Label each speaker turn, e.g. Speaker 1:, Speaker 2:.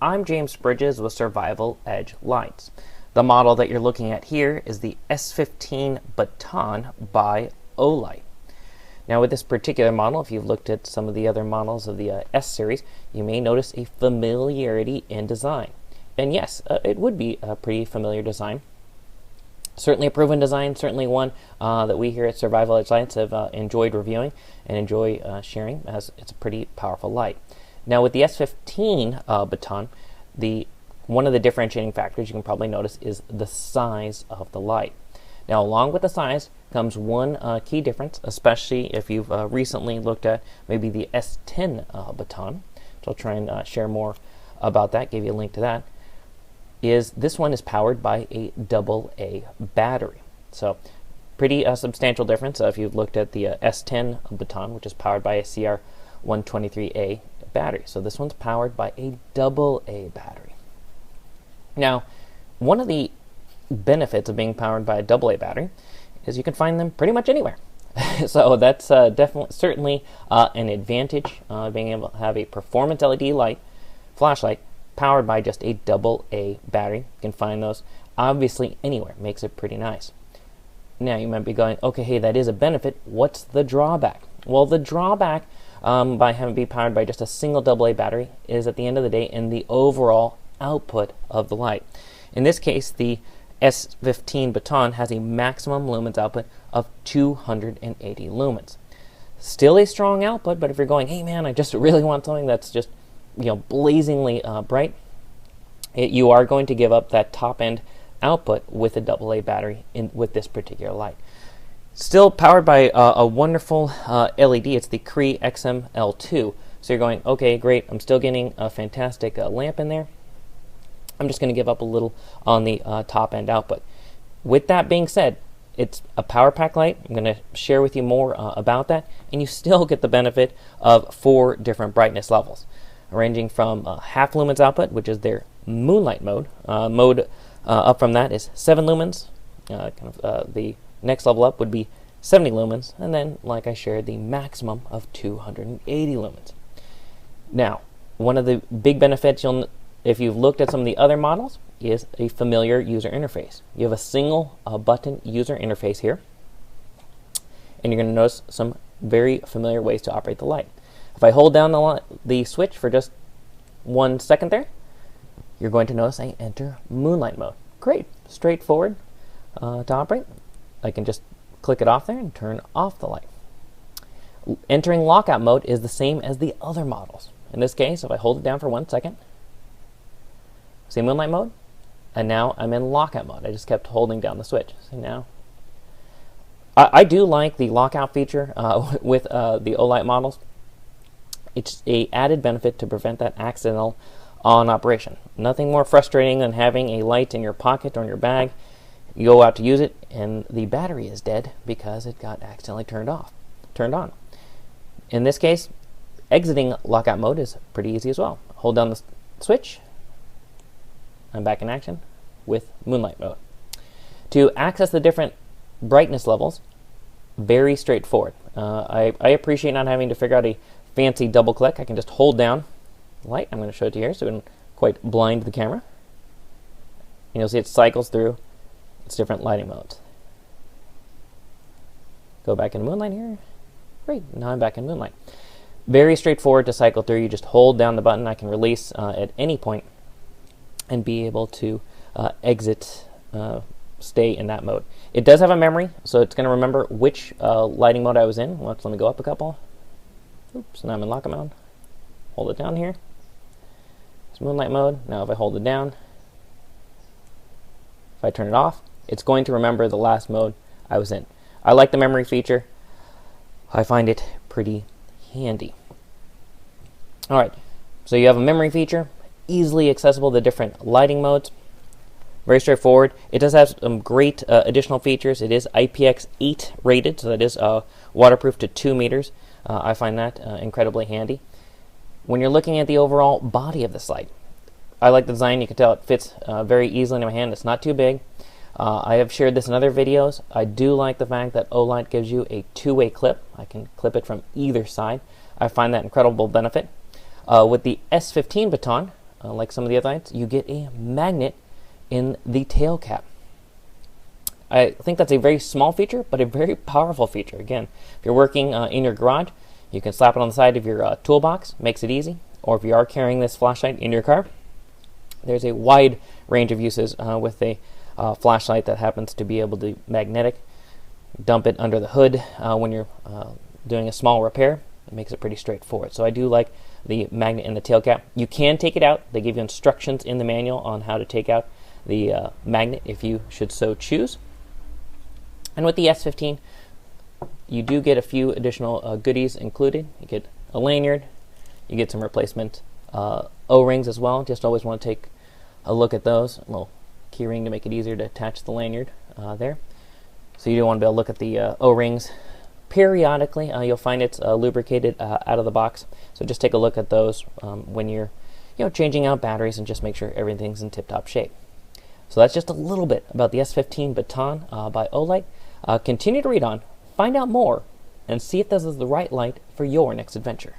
Speaker 1: I'm James Bridges with Survival Edge Lights. The model that you're looking at here is the S15 Baton by Olight. Now with this particular model, if you've looked at some of the other models of the S series, you may notice a familiarity in design. And yes, it would be a pretty familiar design. Certainly a proven design, certainly one that we here at Survival Edge Lights have enjoyed reviewing and enjoy sharing, as it's a pretty powerful light. Now with the S15 Baton, one of the differentiating factors you can probably notice is the size of the light. Now along with the size comes one key difference, especially if you've recently looked at maybe the S10 Baton. So I'll try and share more about that, give you a link to that. Is this one is powered by a AA battery. So pretty substantial difference if you've looked at the S10 Baton, which is powered by a CR123A battery. So this one's powered by a AA battery. Now, one of the benefits of being powered by a AA battery is you can find them pretty much anywhere. So that's certainly an advantage, being able to have a performance LED flashlight powered by just a AA battery. You can find those obviously anywhere. Makes it pretty nice. Now you might be going, okay, hey, that is a benefit. What's the drawback? Well, the drawback by having it be powered by just a single AA battery is at the end of the day in the overall output of the light. In this case, the S15 Baton has a maximum lumens output of 280 lumens. Still a strong output, but if you're going, hey man, I just really want something that's just blazingly bright, you are going to give up that top end output with a AA battery with this particular light. Still powered by a wonderful LED. It's the Cree XML2. So you're going, okay, great, I'm still getting a fantastic lamp in there. I'm just going to give up a little on the top end output. With that being said, it's a power pack light. I'm going to share with you more about that, and you still get the benefit of 4 different brightness levels, ranging from half lumens output, which is their moonlight mode. Up from that is 7 lumens. The next level up would be 70 lumens, and then, like I shared, the maximum of 280 lumens. Now, one of the big benefits if you've looked at some of the other models is a familiar user interface. You have a single button user interface here, and you're going to notice some very familiar ways to operate the light. If I hold down the switch for just 1 second there, you're going to notice I enter moonlight mode. Great, straightforward to operate. I can just click it off there and turn off the light. Entering lockout mode is the same as the other models. In this case, if I hold it down for 1 second, see moonlight mode, and now I'm in lockout mode. I just kept holding down the switch. See now? I do like the lockout feature with the Olight models. It's a added benefit to prevent that accidental on operation. Nothing more frustrating than having a light in your pocket or in your bag. You go out to use it, and the battery is dead because it got accidentally turned on. In this case, exiting lockout mode is pretty easy as well. Hold down the switch. I'm back in action with moonlight mode. To access the different brightness levels, very straightforward. I appreciate not having to figure out a fancy double click. I can just hold down the light. I'm going to show it to you here so it doesn't quite blind the camera. And you'll see it cycles through its different lighting modes. Go back into moonlight here. Great, now I'm back in moonlight. Very straightforward to cycle through. You just hold down the button. I can release at any point and be able to stay in that mode. It does have a memory, so it's going to remember which lighting mode I was in. Let me go up a couple. Oops, now I'm in lockout mode. Hold it down here. It's moonlight mode. Now if I hold it down, if I turn it off, it's going to remember the last mode I was in. I like the memory feature. I find it pretty handy. Alright, so you have a memory feature, easily accessible to different lighting modes. Very straightforward. It does have some great additional features. It is IPX8 rated, so that is waterproof to 2 meters. I find that incredibly handy. When you're looking at the overall body of this light, I like the design. You can tell it fits very easily into my hand. It's not too big. I have shared this in other videos. I do like the fact that Olight gives you a two-way clip. I can clip it from either side. I find that incredible benefit. With the S15 Baton, like some of the other lights, you get a magnet in the tail cap. I think that's a very small feature, but a very powerful feature. Again, if you're working in your garage, you can slap it on the side of your toolbox, makes it easy. Or if you are carrying this flashlight in your car, there's a wide range of uses with a flashlight that happens to be able to be magnetic. Dump it under the hood when you're doing a small repair. It makes it pretty straightforward. So I do like the magnet in the tail cap. You can take it out. They give you instructions in the manual on how to take out the magnet if you should so choose. And with the S15, you do get a few additional goodies included. You get a lanyard. You get some replacement O-rings as well. Just always want to take a look at those. A little key ring to make it easier to attach the lanyard there. So you do want to be able to look at the O-rings periodically. You'll find it's lubricated out of the box. So just take a look at those when you're changing out batteries, and just make sure everything's in tip-top shape. So that's just a little bit about the S15 Baton by Olight. Continue to read on, find out more, and see if this is the right light for your next adventure.